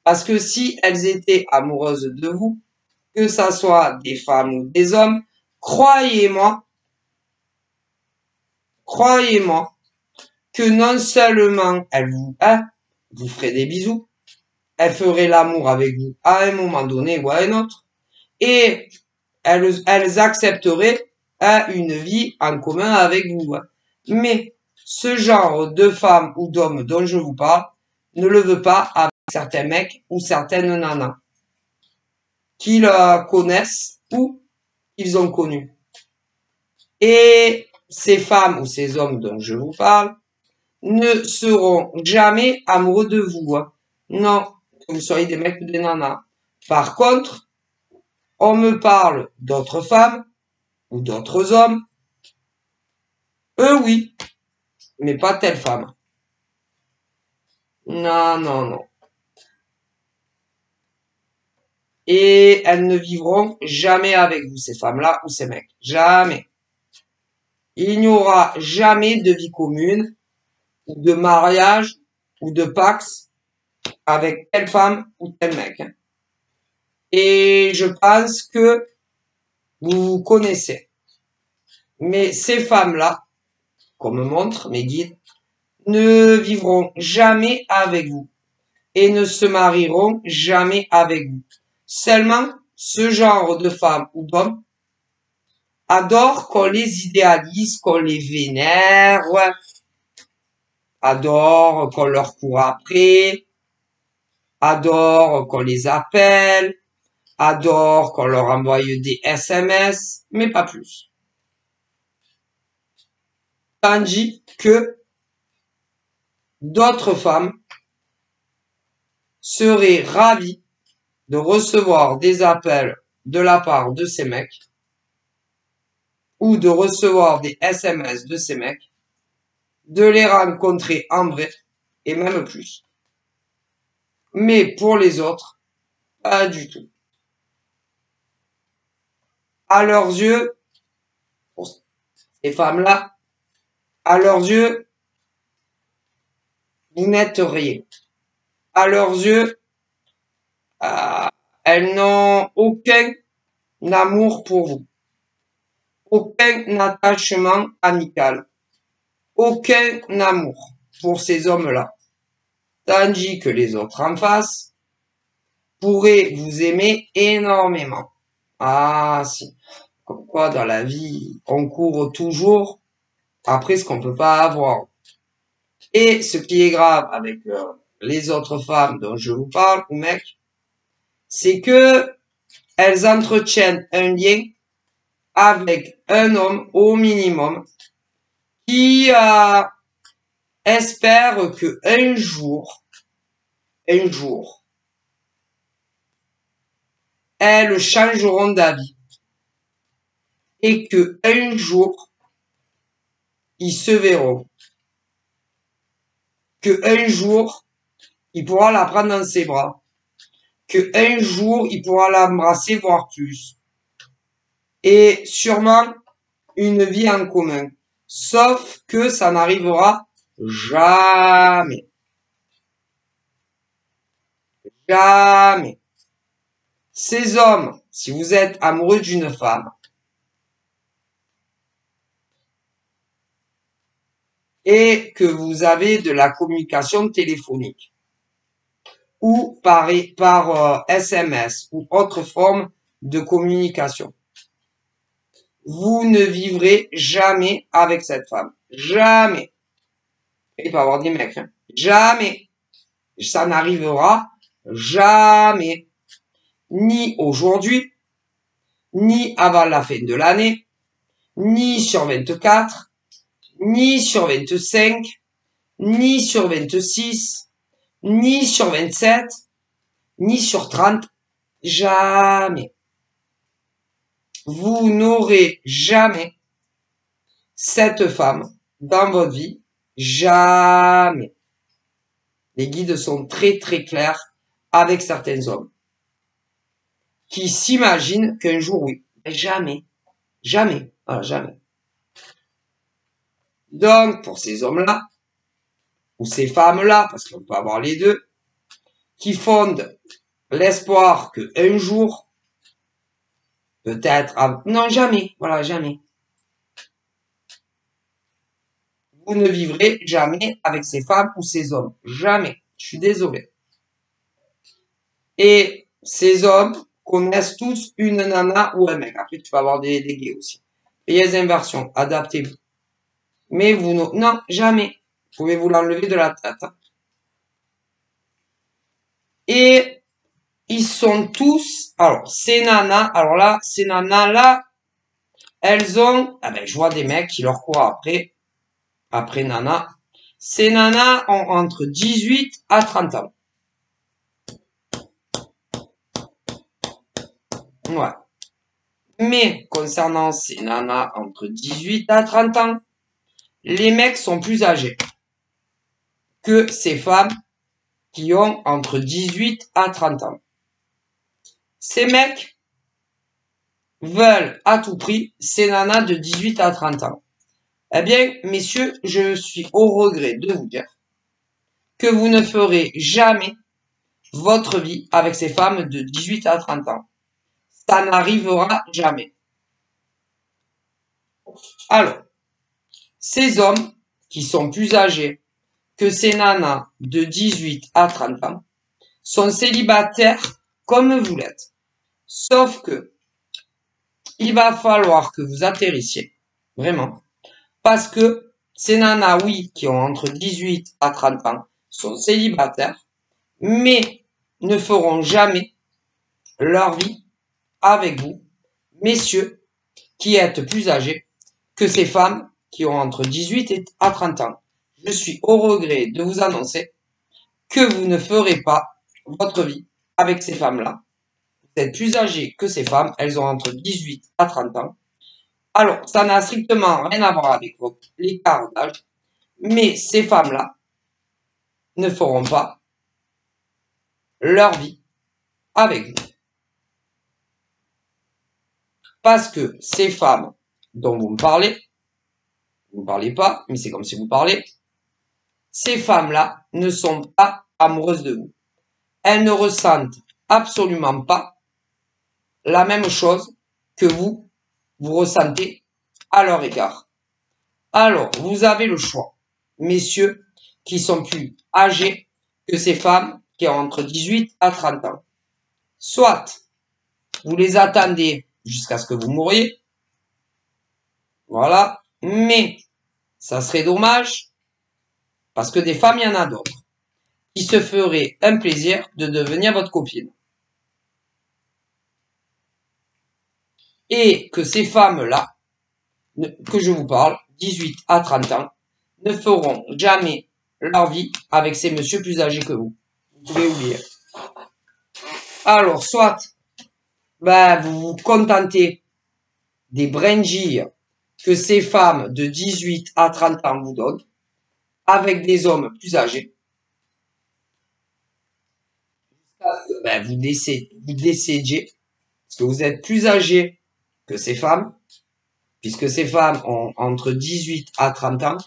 Parce que si elles étaient amoureuses de vous, que ça soit des femmes ou des hommes, croyez-moi, croyez-moi, que non seulement elles vous feraient des bisous, elles feraient l'amour avec vous à un moment donné ou à un autre, et elles accepteraient une vie en commun avec vous. Mais ce genre de femme ou d'homme dont je vous parle ne le veut pas avec certains mecs ou certaines nanas qu'ils connaissent ou qu'ils ont connu. Et ces femmes ou ces hommes dont je vous parle ne seront jamais amoureux de vous. Non, que vous soyez des mecs ou des nanas. Par contre, on me parle d'autres femmes ou d'autres hommes. Eux, oui, mais pas telle femme. Non, non, non. Et elles ne vivront jamais avec vous, ces femmes-là ou ces mecs. Jamais. Il n'y aura jamais de vie commune, ou de mariage, ou de pax avec telle femme ou tel mec. Et je pense que vous connaissez. Mais ces femmes-là, comme me montrent mes guides, ne vivront jamais avec vous et ne se marieront jamais avec vous. Seulement, ce genre de femmes ou d'hommes adorent qu'on les idéalise, qu'on les vénère, ouais. Adorent qu'on leur court après, adorent qu'on les appelle, adorent qu'on leur envoie des SMS, mais pas plus. Tandis que d'autres femmes seraient ravies de recevoir des appels de la part de ces mecs ou de recevoir des SMS de ces mecs, de les rencontrer en vrai et même plus. Mais pour les autres, pas du tout. À leurs yeux, pour ces femmes-là, à leurs yeux, vous n'êtes rien. À leurs yeux, elles n'ont aucun amour pour vous. Aucun attachement amical. Aucun amour pour ces hommes-là. Tandis que les autres en face pourraient vous aimer énormément. Ah si. Comme quoi dans la vie, on court toujours après ce qu'on peut pas avoir. Et ce qui est grave avec les autres femmes dont je vous parle, ou mecs, c'est que elles entretiennent un lien avec un homme au minimum qui espère que un jour, elles changeront d'avis et que un jour, ils se verront. Que un jour, il pourra la prendre dans ses bras. Que un jour, il pourra l'embrasser, voire plus. Et sûrement, une vie en commun. Sauf que ça n'arrivera jamais. Jamais. Ces hommes, si vous êtes amoureux d'une femme, et que vous avez de la communication téléphonique, ou par SMS, ou autre forme de communication, vous ne vivrez jamais avec cette femme. Jamais. Il peut y avoir des mecs, hein. Jamais. Ça n'arrivera jamais. Ni aujourd'hui, ni avant la fin de l'année, ni sur 24, ni sur 25, ni sur 26, ni sur 27, ni sur 30. Jamais. Vous n'aurez jamais cette femme dans votre vie. Jamais. Les guides sont très très clairs avec certains hommes qui s'imaginent qu'un jour, oui. Mais jamais. Jamais. Voilà, jamais. Donc, pour ces hommes-là, ou ces femmes-là, parce qu'on peut avoir les deux, qui fondent l'espoir que un jour, peut-être, non, jamais. Voilà, jamais. Vous ne vivrez jamais avec ces femmes ou ces hommes. Jamais. Je suis désolé. Et ces hommes connaissent tous une nana ou un mec. Après, tu vas avoir des gays aussi. Et il y a des inversions. Adaptez-vous. Mais vous, non, jamais. Vous pouvez vous l'enlever de la tête. Et ils sont tous, alors, ces nanas, alors là, ces nanas-là, elles ont, ah ben, je vois des mecs qui leur courent après nana. Ces nanas ont entre 18 à 30 ans. Ouais. Mais concernant ces nanas entre 18 à 30 ans, les mecs sont plus âgés que ces femmes qui ont entre 18 à 30 ans. Ces mecs veulent à tout prix ces nanas de 18 à 30 ans. Eh bien, messieurs, je suis au regret de vous dire que vous ne ferez jamais votre vie avec ces femmes de 18 à 30 ans. Ça n'arrivera jamais. Alors, ces hommes qui sont plus âgés que ces nanas de 18 à 30 ans sont célibataires comme vous l'êtes. Sauf que il va falloir que vous atterrissiez. Vraiment. Parce que ces nanas, oui, qui ont entre 18 à 30 ans, sont célibataires, mais ne feront jamais leur vie avec vous, messieurs, qui êtes plus âgés que ces femmes qui ont entre 18 à 30 ans. Je suis au regret de vous annoncer que vous ne ferez pas votre vie avec ces femmes-là. Vous êtes plus âgés que ces femmes, elles ont entre 18 à 30 ans. Alors, ça n'a strictement rien à voir avec l'écart d'âge, mais ces femmes-là ne feront pas leur vie avec vous. Parce que ces femmes dont vous me parlez pas, mais c'est comme si vous parlez, ces femmes-là ne sont pas amoureuses de vous. Elles ne ressentent absolument pas la même chose que vous ressentez à leur égard. Alors, vous avez le choix, messieurs, qui sont plus âgés que ces femmes qui ont entre 18 à 30 ans. Soit, vous les attendez jusqu'à ce que vous mouriez. Voilà. Mais, ça serait dommage, parce que des femmes, il y en a d'autres, qui se feraient un plaisir de devenir votre copine. Et que ces femmes-là, que je vous parle, 18 à 30 ans, ne feront jamais leur vie avec ces messieurs plus âgés que vous. Vous pouvez oublier. Alors, soit, vous vous contentez des brindilles que ces femmes de 18 à 30 ans vous donnent, avec des hommes plus âgés, vous décédiez, parce que vous êtes plus âgé que ces femmes, puisque ces femmes ont entre 18 à 30 ans,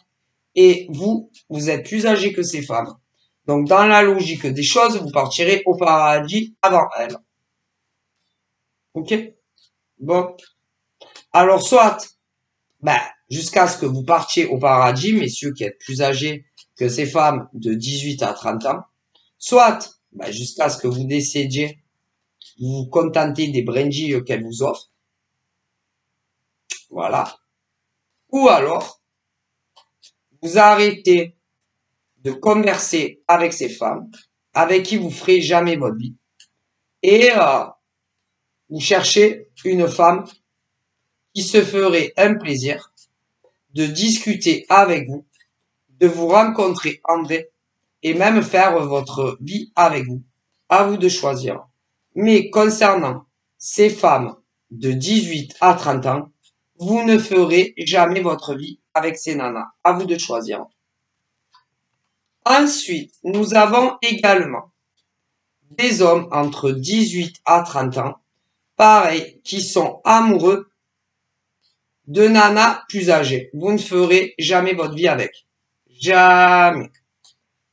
et vous êtes plus âgé que ces femmes. Donc, dans la logique des choses, vous partirez au paradis avant elles. Ok? Bon. Alors, soit, jusqu'à ce que vous partiez au paradis, messieurs qui êtes plus âgés que ces femmes de 18 à 30 ans, soit, jusqu'à ce que vous décédiez, vous vous contentez des brindilles qu'elles vous offrent. Voilà. Ou alors, vous arrêtez de converser avec ces femmes, avec qui vous ferez jamais votre vie, et vous cherchez une femme qui se ferait un plaisir de discuter avec vous, de vous rencontrer en vrai, et même faire votre vie avec vous. À vous de choisir. Mais concernant ces femmes de 18 à 30 ans, vous ne ferez jamais votre vie avec ces nanas. À vous de choisir. Ensuite, nous avons également des hommes entre 18 à 30 ans, pareil, qui sont amoureux de nanas plus âgées. Vous ne ferez jamais votre vie avec. Jamais.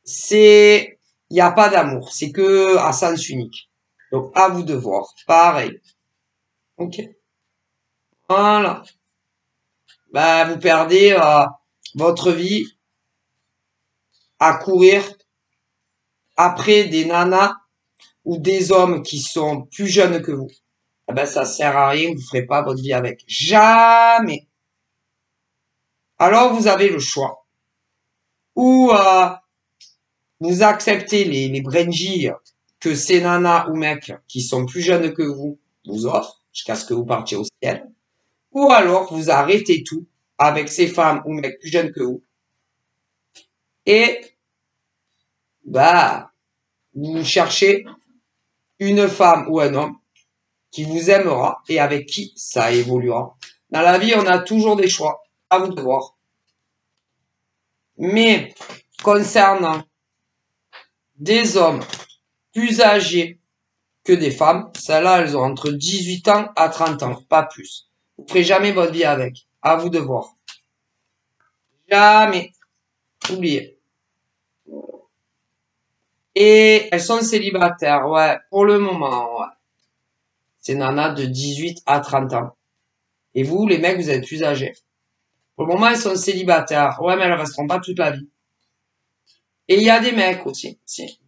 Il n'y a pas d'amour. C'est que à sens unique. Donc, à vous de voir. Pareil. Ok. Voilà. Vous perdez votre vie à courir après des nanas ou des hommes qui sont plus jeunes que vous. Ça sert à rien, vous ferez pas votre vie avec. Jamais. Alors, vous avez le choix. Ou vous acceptez les brindilles que ces nanas ou mecs qui sont plus jeunes que vous offrent, jusqu'à ce que vous partiez au ciel. Ou alors, vous arrêtez tout avec ces femmes ou mecs plus jeunes que vous. Et, vous cherchez une femme ou un homme qui vous aimera et avec qui ça évoluera. Dans la vie, on a toujours des choix. À vous de voir. Mais, concernant des hommes plus âgés que des femmes, celles-là, elles ont entre 18 ans à 30 ans, pas plus. Vous ferez jamais votre vie avec. À vous de voir. Jamais. Oubliez. Et elles sont célibataires, ouais, pour le moment, ouais. C'est nanas de 18 à 30 ans. Et vous, les mecs, vous êtes plus âgés. Pour le moment, elles sont célibataires. Ouais, mais elles resteront pas toute la vie. Et il y a des mecs aussi,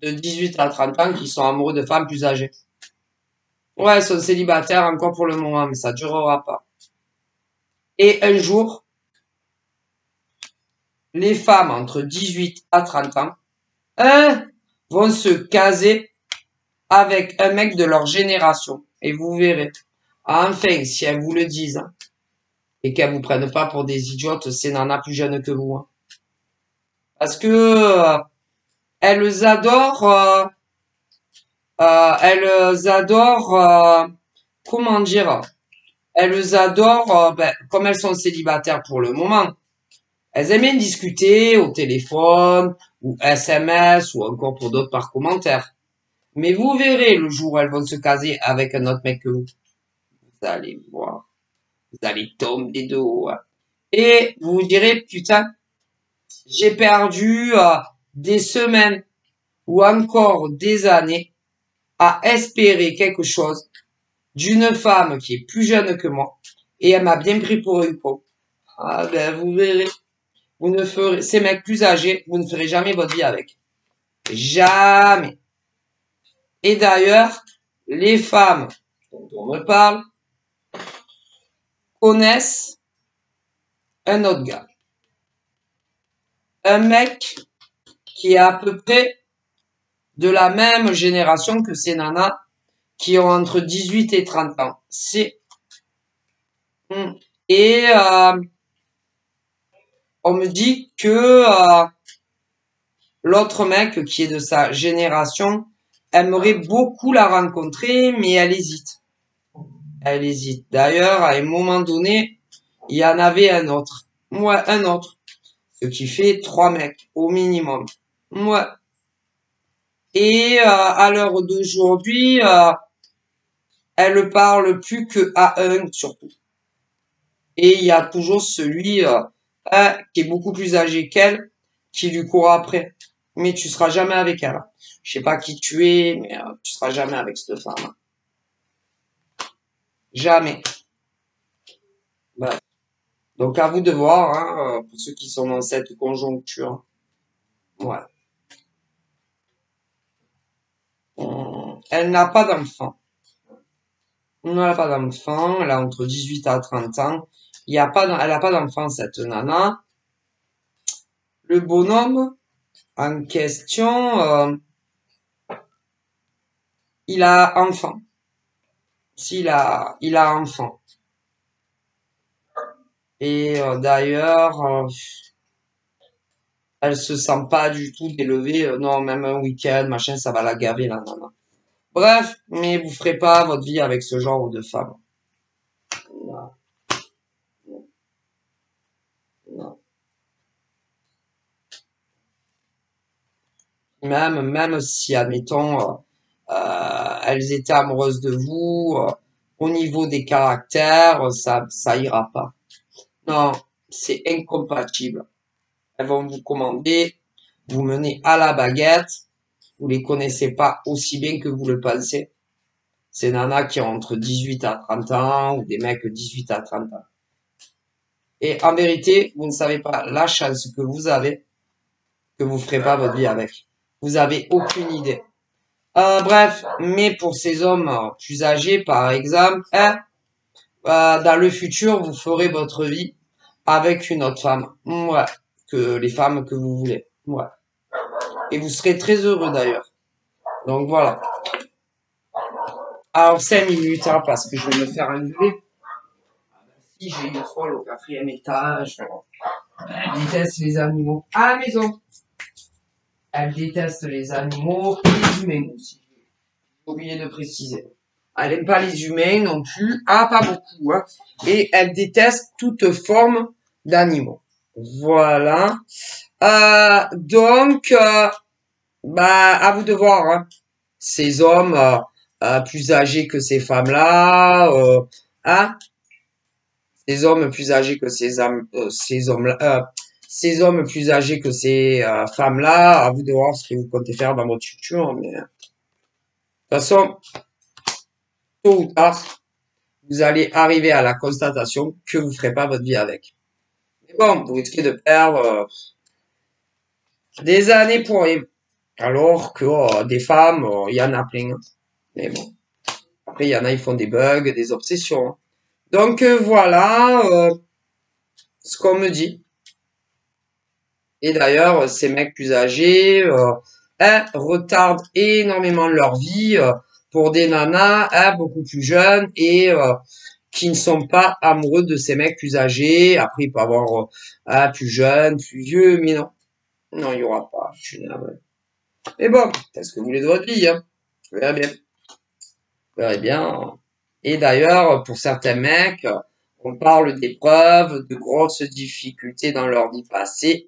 de 18 à 30 ans qui sont amoureux de femmes plus âgées. Ouais, elles sont célibataires encore pour le moment, mais ça durera pas. Et un jour, les femmes entre 18 à 30 ans, vont se caser avec un mec de leur génération. Et vous verrez. Enfin, si elles vous le disent, hein, et qu'elles vous prennent pas pour des idiotes, c'est nanas plus jeunes que vous. Hein. Parce que elles adorent, comment dire, elles adorent, comme elles sont célibataires pour le moment, elles aiment bien discuter au téléphone, ou SMS, ou encore pour d'autres par commentaire. Mais vous verrez le jour où elles vont se caser avec un autre mec que vous. Vous allez voir. Vous allez tomber de haut. Hein. Et vous vous direz, putain, j'ai perdu des semaines ou encore des années à espérer quelque chose d'une femme qui est plus jeune que moi et elle m'a bien pris pour une con. Ah ben vous verrez, vous ne ferez ces mecs plus âgés, vous ne ferez jamais votre vie avec. Jamais. Et d'ailleurs, les femmes dont on me parle connaissent un autre gars. Un mec qui est à peu près de la même génération que ces nanas qui ont entre 18 et 30 ans. Et on me dit que l'autre mec qui est de sa génération aimerait beaucoup la rencontrer, mais elle hésite. Elle hésite. D'ailleurs, à un moment donné, il y en avait un autre. Moi, un autre. Ce qui fait 3 mecs au minimum. Moi. Et à l'heure d'aujourd'hui, elle parle plus que à un surtout. Et il y a toujours celui qui est beaucoup plus âgé qu'elle, qui lui court après. Mais tu seras jamais avec elle. Je sais pas qui tu es, mais tu seras jamais avec cette femme. Jamais. Bref. Donc à vous de voir, hein, pour ceux qui sont dans cette conjoncture. Ouais. Elle n'a pas d'enfant. Elle n'a pas d'enfant. Elle a entre 18 à 30 ans. Elle n'a pas d'enfant, cette nana. Le bonhomme en question, il a enfant. Il a enfant. Et d'ailleurs, elle se sent pas du tout d'élever. Non, même un week-end, machin, ça va la gaver, la nana. Bref, mais vous ferez pas votre vie avec ce genre de femme. Non, non. Même si, admettons, elles étaient amoureuses de vous, au niveau des caractères, ça ira pas. Non, c'est incompatible. Elles vont vous commander, vous mener à la baguette, vous les connaissez pas aussi bien que vous le pensez. Ces nanas qui ont entre 18 à 30 ans, ou des mecs 18 à 30 ans. Et en vérité, vous ne savez pas la chance que vous avez, que vous ferez pas votre vie avec. Vous avez aucune idée. Bref, mais pour ces hommes plus âgés, par exemple, dans le futur, vous ferez votre vie avec une autre femme. Ouais, que les femmes que vous voulez. Ouais. Et vous serez très heureux d'ailleurs. Donc voilà. Alors 5 minutes, hein, parce que je vais me faire enlever. Si j'ai une folle au 4e étage. Elle déteste les animaux à la maison. Elle déteste les animaux et les humains aussi. J'ai oublié de préciser. Elle n'aime pas les humains non plus. Ah, pas beaucoup. Hein. Et elle déteste toute forme d'animaux. Voilà. Donc, bah, à vous de voir. Hein. Ces hommes plus âgés que ces femmes-là. Hein. Ces hommes plus âgés que ces hommes-là. Ces hommes plus âgés que ces femmes-là. À vous de voir ce que vous comptez faire dans votre futur. Mais, de toute façon, tôt ou tard, vous allez arriver à la constatation que vous ferez pas votre vie avec. Mais bon, vous risquez de perdre des années pour rien. Alors que des femmes, il y en a plein. Mais bon, après, il y en a, ils font des bugs, des obsessions. Donc voilà ce qu'on me dit. Et d'ailleurs, ces mecs plus âgés retardent énormément leur vie pour des nanas beaucoup plus jeunes et qui ne sont pas amoureux de ces mecs plus âgés. Après, il peut y avoir plus jeune, plus vieux, mais non. Non, il y aura pas. Je suis navré. Mais bon, c'est ce que vous voulez de votre vie, hein. Vous verrez bien. Vous verrez bien. Et d'ailleurs, pour certains mecs, on parle d'épreuves, de grosses difficultés dans leur vie passée,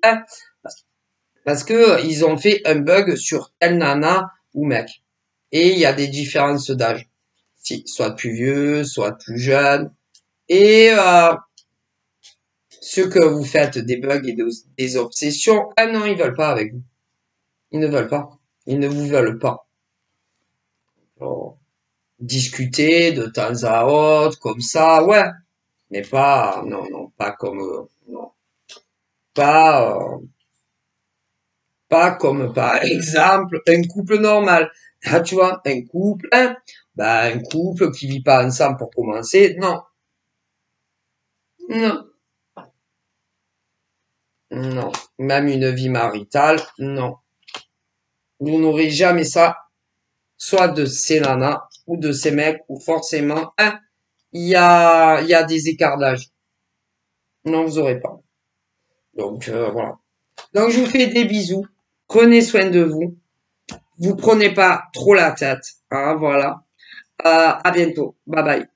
parce que ils ont fait un bug sur telle nana ou mec. Et il y a des différences d'âge. Si, soit plus vieux, soit plus jeune. Et ceux que vous faites des bugs et des obsessions, ah non, ils veulent pas avec vous. Ils ne veulent pas. Ils ne vous veulent pas. Alors, discuter de temps à autre, comme ça, ouais. Mais pas, non, non, pas comme, non, pas, pas comme par exemple un couple normal. Ah, tu vois, un couple, hein, bah, un couple qui vit pas ensemble pour commencer, non, non, non. Même une vie maritale, non. Vous n'aurez jamais ça, soit de ces nanas ou de ces mecs, ou forcément, hein, il y a des écarts d'âge. Non, vous aurez pas. Donc, voilà. Donc, je vous fais des bisous. Prenez soin de vous. Vous prenez pas trop la tête. Hein, voilà. À bientôt. Bye bye.